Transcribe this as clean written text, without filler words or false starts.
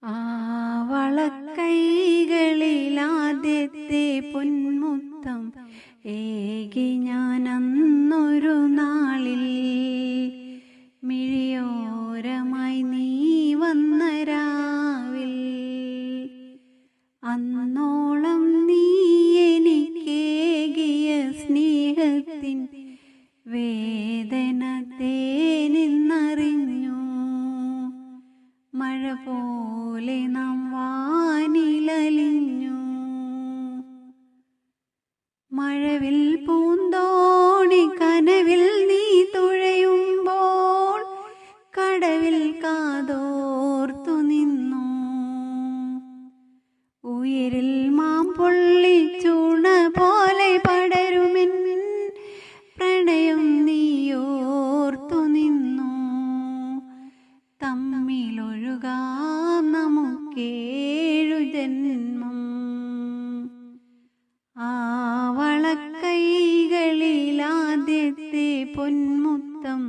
ആ വളക്കൈകളിലാദ്യത്തെ പൊന്മുത്തം ഏകി ഞാൻ അന്നൊരു നാളിൽ, മിഴിയോരമായി നീ വന്ന രാവിൽ. അന്നോളം നീ എനിക്കേകിയ സ്നേഹത്തിൻ വേദന തേനിന്നറിഞ്ഞു. മഴ പോലെ നാം വാനിലലിഞ്ഞു. മഴവിൽ പൂന്തോണി കനവിൽ നീ തുഴയുമ്പോൾ കടവിൽ കാതോർത്തു നിന്നു. ഉയിരിൽ മാം പൊള്ളിച്ചൂണ പോലെ പടരുമെൻ പ്രണയം നീയോർത്തു നിന്നു. തമ്മിലൊഴുകാം നമുക്കേഴു ജന്മം. ആ വളക്കൈകളിലാദ്യത്തെ പൊന്മുത്തം